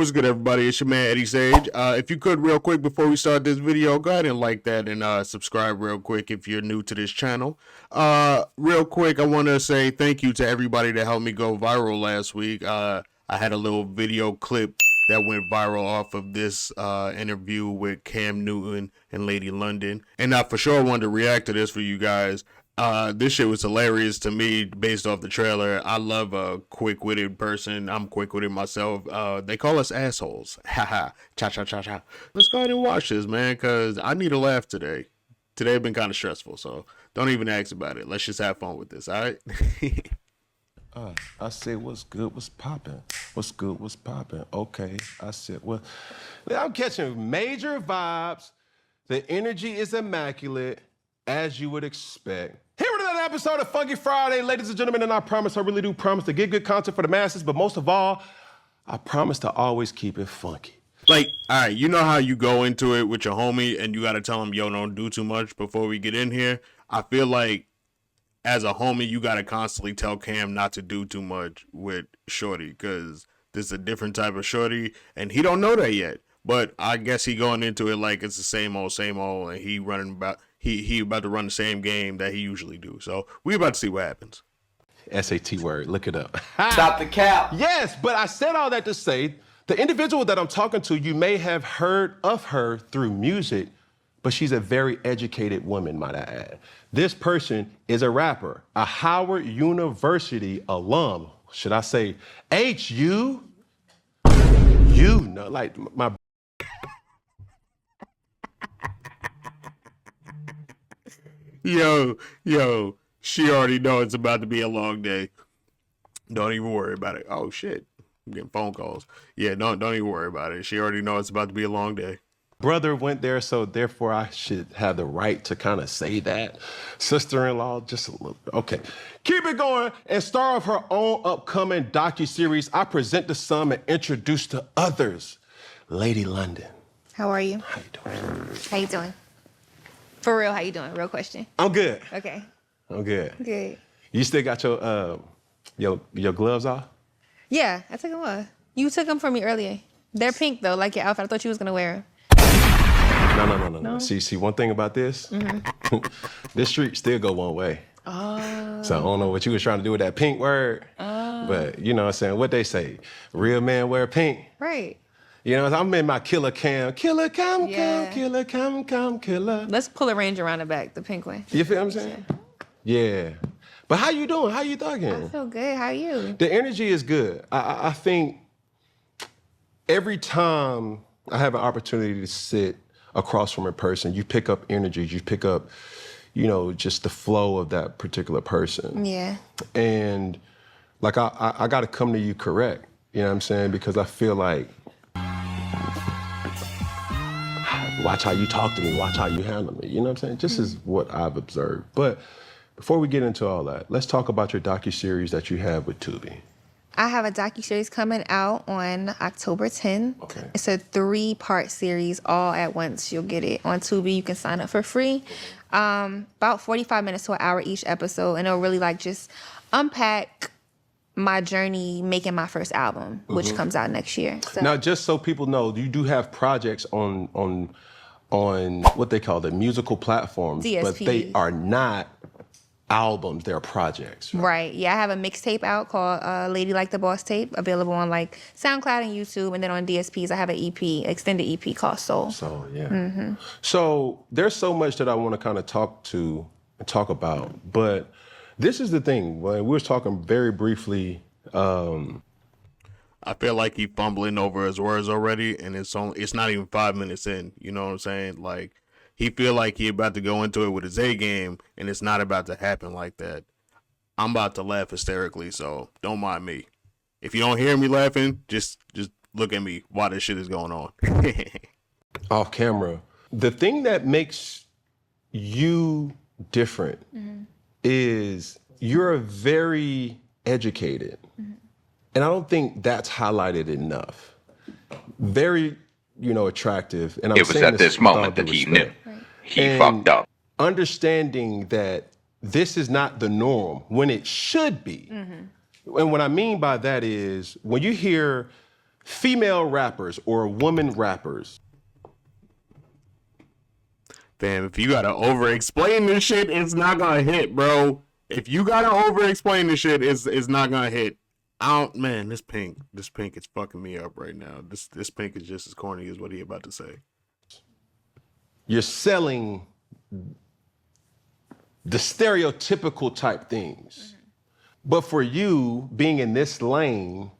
What's good, everybody? It's your man, Eddie Sage. If you could, real quick, before we start this video, go ahead and like that and subscribe real quick if you're new to this channel. Real quick, I want to say thank you to everybody that helped me go viral last week. I had a little video clip that went viral off of this interview with Cam Newton and Lady London. And I for sure wanted to react to this for you guys. This shit was hilarious to me based off the trailer. I love a quick-witted person. I'm quick-witted myself. They call us assholes. Haha. Cha-cha-cha-cha. Let's go ahead and watch this, man, because I need a laugh today. Today has been kind of stressful, so don't even ask about it. Let's just have fun with this, all right? I said, what's good, what's popping? What's good, what's popping? Okay, I said, well, I'm catching major vibes. The energy is immaculate, as you would expect. Here with another episode of Funky Friday, ladies and gentlemen, and I promise, I really do promise to get good content for the masses, but most of all, I promise to always keep it funky. Like, all right, you know how you go into it with your homie and you got to tell him, yo, don't do too much before we get in here? I feel like as a homie, you got to constantly tell Cam not to do too much with Shorty because this is a different type of Shorty and he don't know that yet. But I guess he going into it like it's the same old, and he running about, he about to run the same game that he usually do. So we about to see what happens. SAT word, look it up. Stop the cap. Yes, but I said all that to say, the individual that I'm talking to, you may have heard of her through music, but she's a very educated woman, might I add. This person is a rapper, a Howard University alum. Should I say HU? You know, like my... Yo, she already know it's about to be a long day. Don't even worry about it. Oh, shit. I'm getting phone calls. Yeah, don't even worry about it. She already know it's about to be a long day. Brother went there, so therefore I should have the right to kind of say that. Sister-in-law, just a little bit. Okay, keep it going. And star of her own upcoming docuseries, I present to some and introduce to others, Lady London. How are you? How you doing? How you doing? For real, how you doing? Real question. I'm good. Okay. I'm good. Good. You still got your gloves off? Yeah, I took them off. You took them from me earlier. They're pink though, like your outfit. I thought you was gonna wear them. No. See, one thing about this, this street still go one way. Oh. So I don't know what you was trying to do with that pink word, but you know what I'm saying, what they say, real men wear pink. Right. You know, I'm in my killer come, killer, Yeah. killer. Let's pull a range around the back, the pink one. You feel what I'm saying? Yeah. But how you doing? How you thugging? I feel good. How are you? The energy is good. I think every time I have an opportunity to sit across from a person, you pick up energy, you pick up, you know, just the flow of that particular person. Yeah. And like, I got to come to you correct, you know what I'm saying? Because I feel like, watch how you talk to me, watch how you handle me, you know what I'm saying? Just is what I've observed. But before we get into all that, let's talk about your docuseries that you have with Tubi. I have a docuseries coming out on October 10th. Okay. It's a 3-part series all at once. You'll get it on Tubi. You can sign up for free. About 45 minutes to an hour each episode, and it'll really like just unpack my journey making my first album, which comes out next year. So. Now, just so people know, you do have projects on what they call the musical platforms, DSP. but they are not albums, they're projects. Right. Yeah, I have a mixtape out called Lady Like the Boss Tape, available on like SoundCloud and YouTube, and then on DSPs I have an EP, extended EP called Soul. So yeah. So there's so much that I want to kind of talk about, but this is the thing. When we were talking very briefly, I feel like he fumbling over his words already, and it's not even 5 minutes in. You know what I'm saying? Like, he feel like he about to go into it with his A game, and it's not about to happen like that. I'm about to laugh hysterically, so don't mind me. If you don't hear me laughing, just look at me while this shit is going on. off camera, the thing that makes you different is you're very educated. And I don't think that's highlighted enough. Very, attractive. And It was at this moment that he knew. He fucked up. Understanding that this is not the norm when it should be. And what I mean by that is when you hear female rappers or woman rappers. Damn, if you gotta over-explain this shit, it's not gonna hit, bro. If you gotta over-explain this shit, it's not gonna hit. Man, this pink is fucking me up right now. This pink is just as corny as what he about to say. You're selling the stereotypical type things. But for you, being in this lane,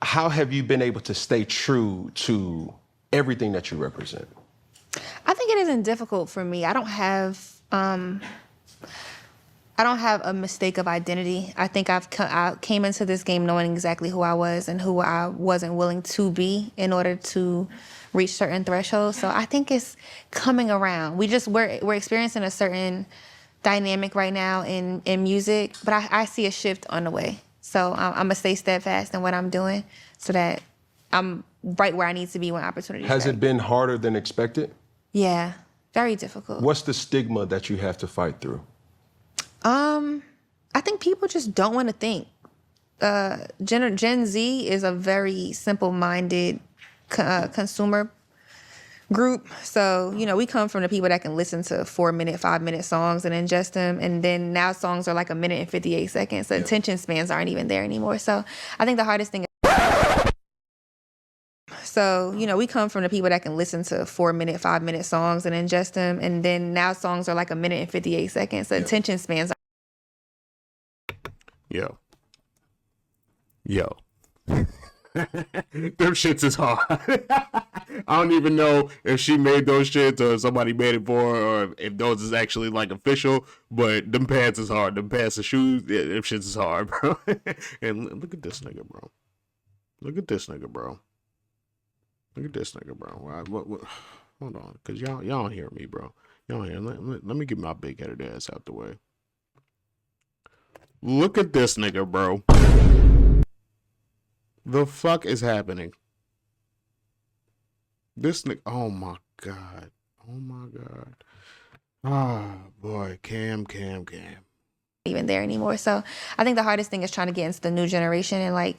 how have you been able to stay true to everything that you represent? I think it isn't difficult for me. I don't have a mistake of identity. I think I came into this game knowing exactly who I was and who I wasn't willing to be in order to reach certain thresholds. So I think it's coming around. We're experiencing a certain dynamic right now in music, but I see a shift on the way. So I'm gonna stay steadfast in what I'm doing so that I'm right where I need to be when opportunities. Has it been harder than expected? Yeah, very difficult. What's the stigma that you have to fight through? I think people just don't want to think. Gen Z is a very simple-minded consumer group. So, we come from the people that can listen to 4-minute, 5-minute songs and ingest them. And then now songs are like 1 minute and 58 seconds. The attention spans aren't even there anymore. So I think the hardest thing we come from the people that can listen to 4-minute, 5-minute songs and ingest them. And then now songs are like 1 minute and 58 seconds. The attention spans. Yo. Them shits is hard. I don't even know if she made those shits or somebody made it for her or if those is actually like official, but them pants is hard. Them pants and shoes, yeah, them shits is hard, bro. And look at this nigga, bro. Look at this nigga, bro. Look at this nigga, bro. What? Hold on, cause y'all don't hear me, bro. Y'all hear? Let me get my big headed ass out the way. Look at this nigga, bro. The fuck is happening? This nigga. Oh my god. Oh my god. Ah, boy. Cam. Even there anymore. So I think the hardest thing is trying to get into the new generation and like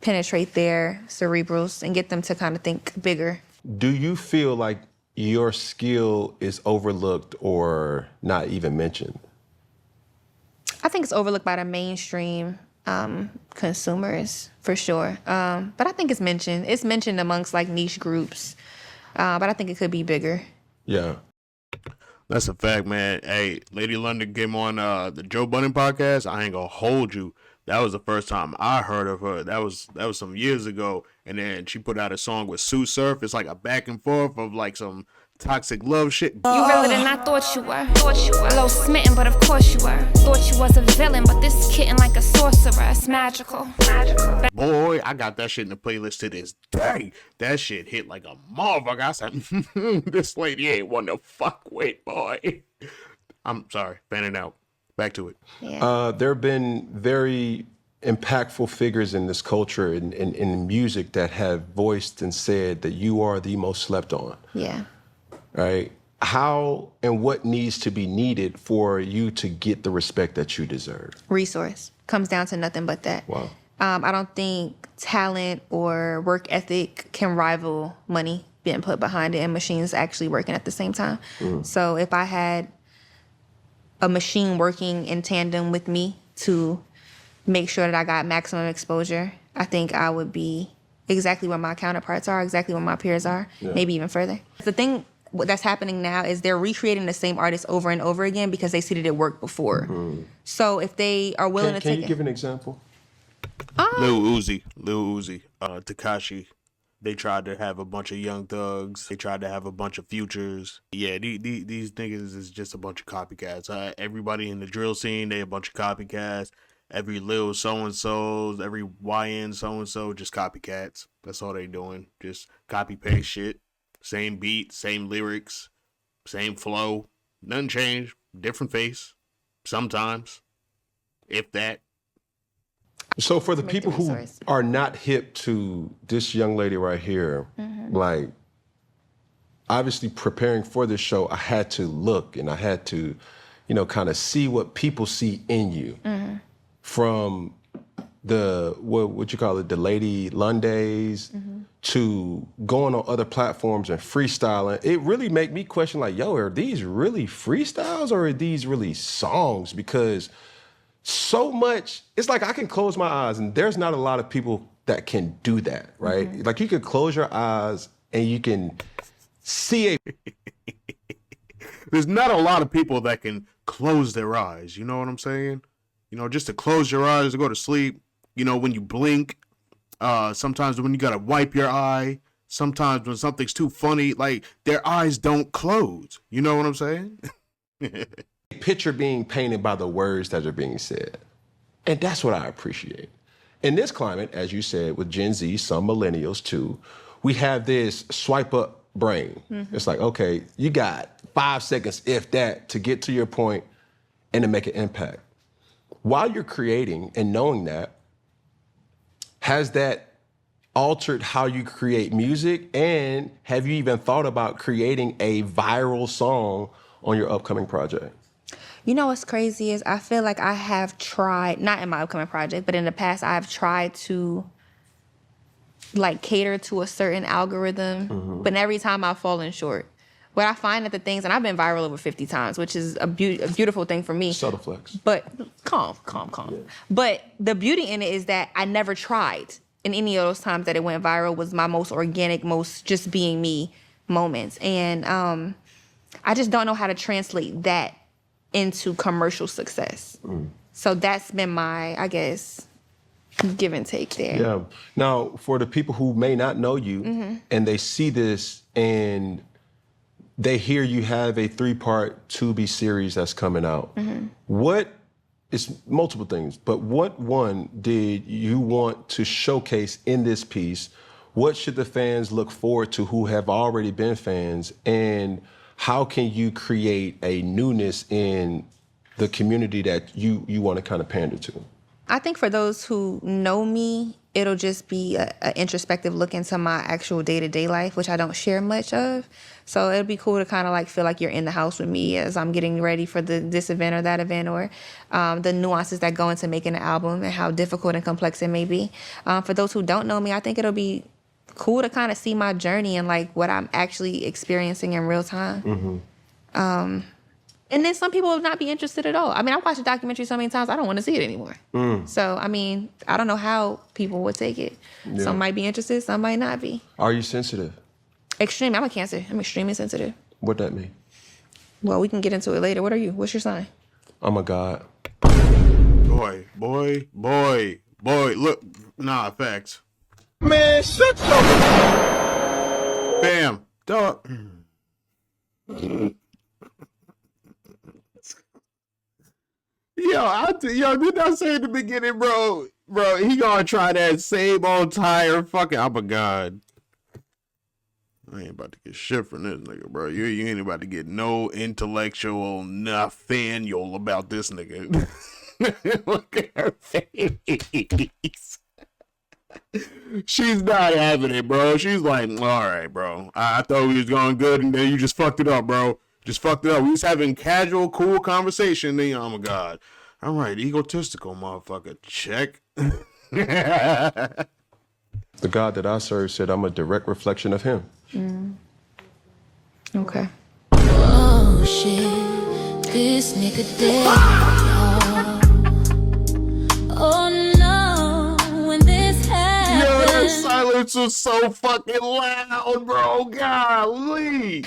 penetrate their cerebrals and get them to kind of think bigger. Do you feel like your skill is overlooked or not even mentioned? I think it's overlooked by the mainstream consumers for sure. But I think it's mentioned. It's mentioned amongst like niche groups. But I think it could be bigger. Yeah. That's a fact, man. Hey, Lady London came on the Joe Budden podcast. I ain't gonna hold you. That was the first time I heard of her. That was some years ago. And then she put out a song with Sue Surf. It's like a back and forth of like some toxic love shit. You realer than I thought you were. Low smitten, but of course you were. Thought you was a villain, but this kitten like a sorcerer. It's magical. Boy, I got that shit in the playlist to this day. That shit hit like a motherfucker. I said, this lady ain't one to fuck with, boy. I'm sorry, fanning out. Back to it. Yeah. There have been very impactful figures in this culture in music that have voiced and said that you are the most slept on. Yeah. Right? How and what needs to be needed for you to get the respect that you deserve? Resource. Comes down to nothing but that. Wow. I don't think talent or work ethic can rival money being put behind it and machines actually working at the same time. So if I had a machine working in tandem with me to make sure that I got maximum exposure, I think I would be exactly where my counterparts are, exactly where my peers are, maybe even further. The thing that's happening now is they're recreating the same artist over and over again because they see that it worked before. So if they are willing to take Can you give an example? Lil Uzi, Tekashi. They tried to have a bunch of Young Thugs. They tried to have a bunch of Futures. Yeah, these niggas is just a bunch of copycats. Everybody in the drill scene, they a bunch of copycats. Every Lil so-and-so's, every YN so-and-so, just copycats. That's all they doing. Just copy-paste shit. Same beat, same lyrics, same flow. Nothing changed. Different face. Sometimes. If that. So for the people who are not hip to this young lady right here, like, obviously preparing for this show, I had to look and I had to, kind of see what people see in you. From what you call it, the Lady Lundays, to going on other platforms and freestyling, it really make me question like, yo, are these really freestyles or are these really songs? Because so much, it's like I can close my eyes and there's not a lot of people that can do that, right? Like you can close your eyes and you can see a There's not a lot of people that can close their eyes. You know what I'm saying? You know, just to close your eyes to go to sleep. You know, when you blink, sometimes when you gotta wipe your eye, sometimes when something's too funny, like their eyes don't close. You know what I'm saying? picture being painted by the words that are being said. And that's what I appreciate. In this climate, as you said, with Gen Z, some millennials too, we have this swipe up brain. It's like, okay, you got 5 seconds, if that, to get to your point and to make an impact. While you're creating and knowing that, has that altered how you create music? And have you even thought about creating a viral song on your upcoming project? You know what's crazy is I feel like I have tried, not in my upcoming project, but in the past I've tried to like cater to a certain algorithm, but every time I've fallen short. But I find that the things, and I've been viral over 50 times, which is a beautiful thing for me. Subtle flex. But calm. Yeah. But the beauty in it is that I never tried. In any of those times that it went viral was my most organic, most just being me moments. And I just don't know how to translate that into commercial success. So that's been my, I guess, give and take there. Yeah. Now, for the people who may not know you and they see this and they hear you have a 3-part Tubi series that's coming out, what is multiple things, but what one did you want to showcase in this piece? What should the fans look forward to who have already been fans? And how can you create a newness in the community that you want to kind of pander to? I think for those who know me, it'll just be an introspective look into my actual day-to-day life, which I don't share much of. So it'll be cool to kind of like feel like you're in the house with me as I'm getting ready for this event or that event, or the nuances that go into making an album and how difficult and complex it may be. For those who don't know me, I think it'll be cool to kind of see my journey and like what I'm actually experiencing in real time. And then some people will not be interested at all. I mean, I watched a documentary so many times, I don't want to see it anymore. So, I mean, I don't know how people would take it. Yeah. Some might be interested, some might not be. Are you sensitive? Extreme. I'm a Cancer. I'm extremely sensitive. What that mean? Well, we can get into it later. What are you? What's your sign? I'm a god. Boy. Look, nah, facts. Man, shut your... Bam. Dog. Yo, did I say at the beginning, bro, he gonna try that same old tire fucking, I'm a god. I ain't about to get shit from this nigga, bro. You ain't about to get no intellectual Nathaniel about this nigga. Look at her face. She's not having it, bro. She's like, all right, bro. I thought we was going good, and then you just fucked it up, bro. Just fucked it up. We was having casual, cool conversation. Then, oh my god. All right, egotistical motherfucker. Check. The God that I serve said I'm a direct reflection of him. Okay. Oh shit, this nigga dead. Oh no, when this happens. Yo, that silence was so fucking loud, bro. Golly.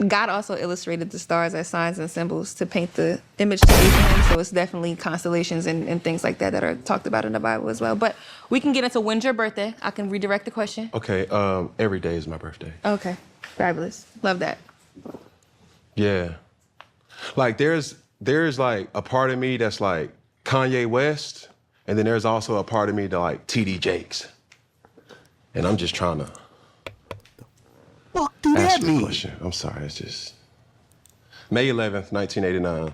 God also illustrated the stars as signs and symbols to paint the image to Abraham, so it's definitely constellations and things like that are talked about in the Bible as well. But we can get into when's your birthday. I can redirect the question. Okay, every day is my birthday. Okay, fabulous. Love that. Yeah. Like there's like a part of me that's like Kanye West, and then there's also a part of me that like TD Jakes. And I'm just trying to Fuck do ask that you a mean? question. I'm sorry, it's just May 11th, 1989.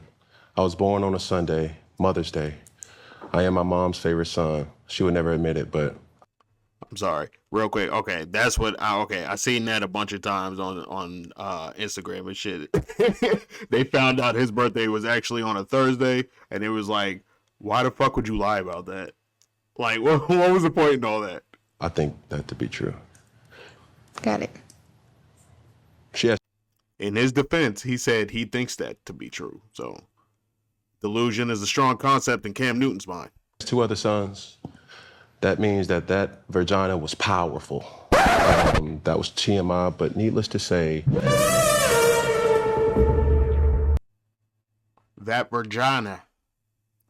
I was born on a Sunday, Mother's Day. I am my mom's favorite son. She would never admit it, but I'm sorry. Real quick. Okay, that's what. I seen that a bunch of times on Instagram and shit. They found out his birthday was actually on a Thursday, and it was like Why the fuck would you lie about that? Like, what was the point in all that? I think that to be true. Got it. She has In his defense, he said he thinks that to be true. So, delusion is a strong concept in Cam Newton's mind. 2 other sons. That means that vagina was powerful. That was TMI, but needless to say, That vagina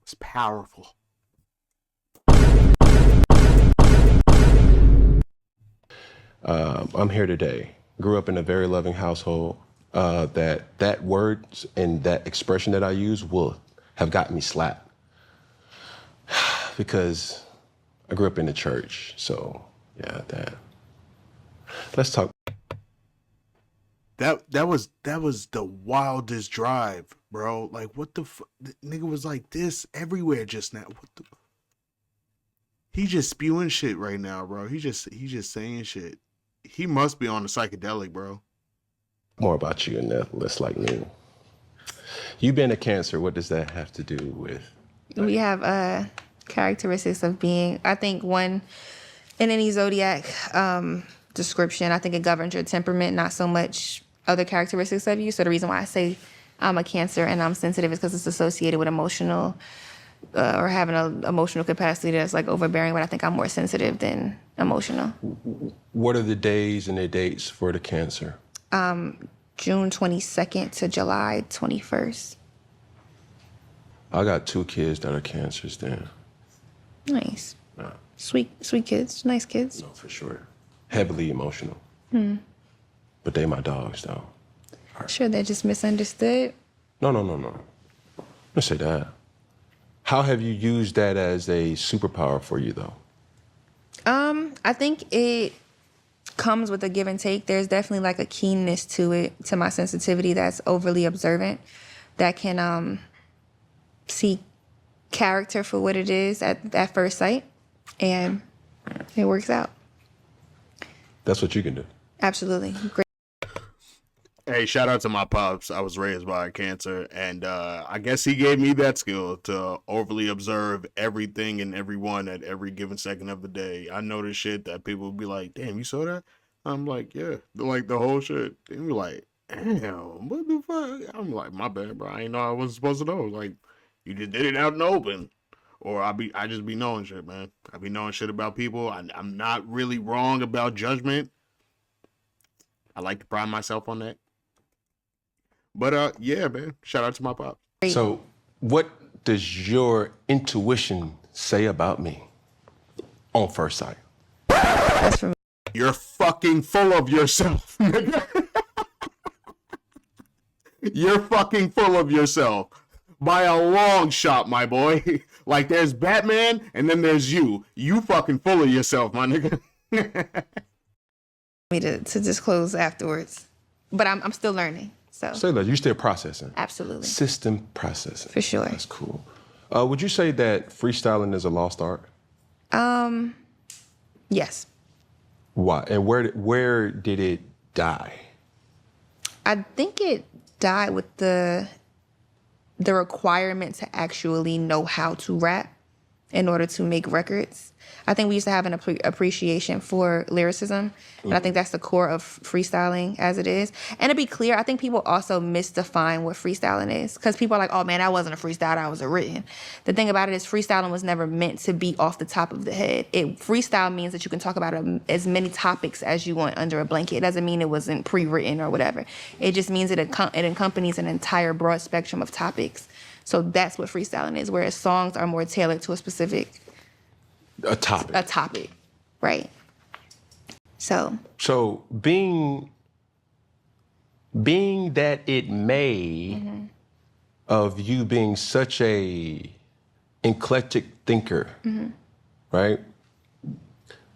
is powerful. I'm here today. Grew up in a very loving household. That words and that expression that I use will have gotten me slapped because I grew up in the church. So yeah, that. Let's talk. That was the wildest drive, bro. Like, what the fuck? Nigga was like this everywhere just now. What the? He just spewing shit right now, bro. He just saying shit. He must be on the psychedelic, bro. More about you and that list like me. You being a Cancer, what does that have to do with? We have characteristics of being, I think, one in any zodiac description, I think it governs your temperament, not so much other characteristics of you. So the reason why I say I'm a Cancer and I'm sensitive is because it's associated with emotional or having an emotional capacity that's like overbearing, but I think I'm more sensitive than emotional. What are the days and the dates for the Cancer? June 22nd to July 21st. I got 2 kids that are Cancers then. Nice. No, Sweet kids, nice kids. no, for sure. Heavily emotional. But they my dogs, though. Sure, they're just misunderstood. No. Let's say that. How have you used that as a superpower for you, though? I think it comes with a give and take. There's definitely like a keenness to it, to my sensitivity that's overly observant, that can see character for what it is at first sight, and it works out. That's what you can do. Absolutely. Great. Hey, shout out to my pops. I was raised by a Cancer, and I guess he gave me that skill to overly observe everything and everyone at every given second of the day. I notice shit that people would be like, damn, you saw that? I'm like, yeah, like the whole shit. They be like, damn, what the fuck? I'm like, my bad, bro. I ain't know I wasn't supposed to know. Like, you just did it out in the open. Or I just be knowing shit, man. I be knowing shit about people. I'm not really wrong about judgment. I like to pride myself on that. But yeah, man. Shout out to my pop. So, what does your intuition say about me on first sight? That's for me. You're fucking full of yourself, nigga. You're fucking full of yourself. By a long shot, my boy. Like, there's Batman, and then there's you. You fucking full of yourself, my nigga. Me to disclose afterwards, but I'm still learning. So Say that you're still processing. absolutely, System processing. for sure. That's cool. Would you say that freestyling is a lost art? Yes, Why? And where did it die? I think it died with the requirement to actually know how to rap in order to make records. I think we used to have an appreciation for lyricism, and I think that's the core of freestyling as it is. And to be clear, I think people also misdefine what freestyling is, because people are like, oh man, that wasn't a freestyle, that was a written. The thing about it is freestyling was never meant to be off the top of the head. Freestyle means that you can talk about as many topics as you want under a blanket. It doesn't mean it wasn't pre-written or whatever. It just means it accompanies an entire broad spectrum of topics. So that's what freestyling is, whereas songs are more tailored to a specific A topic. Right. So being that it may of you being such a eclectic thinker, right?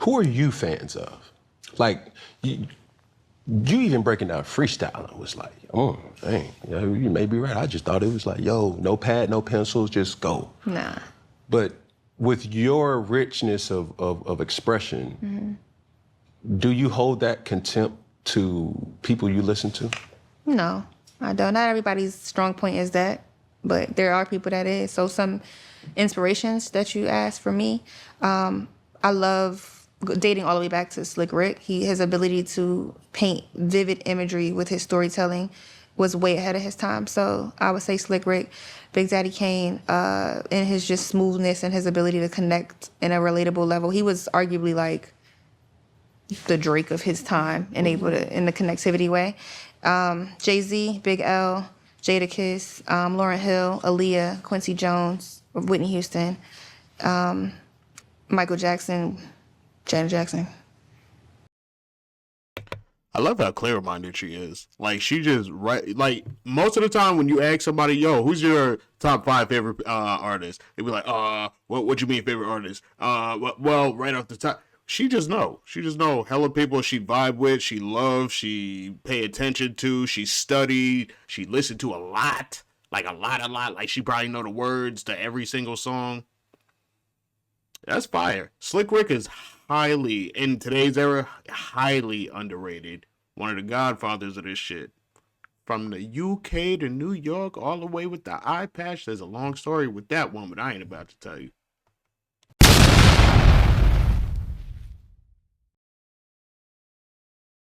Who are you fans of? Like you even breaking down freestyling was like, oh, dang, you may be right. I just thought it was like, yo, no pad, no pencils, just go. nah. But with your richness of expression, do you hold that contempt to people you listen to? No, I don't. Not everybody's strong point is that. but there are people that is. So some inspirations that you asked for me, I love dating all the way back to Slick Rick. His ability to paint vivid imagery with his storytelling was way ahead of his time. So I would say Slick Rick, Big Daddy Kane, and his just smoothness and his ability to connect in a relatable level. He was arguably like the Drake of his time and able to in the connectivity way. Jay-Z, Big L, Jadakiss, Lauryn Hill, Aaliyah, Quincy Jones, Whitney Houston, Michael Jackson, Janet Jackson. I love how clear-minded she is. Like, she just like most of the time when you ask somebody, "Yo, who's your top 5 favorite artists?" They be like, what you mean favorite artist?" Well, right off the top, she just know. She just know hella people she vibe with, she loves, she pay attention to, she studied, she listened to a lot, like a lot. Like, she probably know the words to every single song. That's fire. Slick Rick is highly, in today's era, highly underrated. One of the godfathers of this shit. From the UK to New York, all the way with the eye patch. There's a long story with that one, but I ain't about to tell you.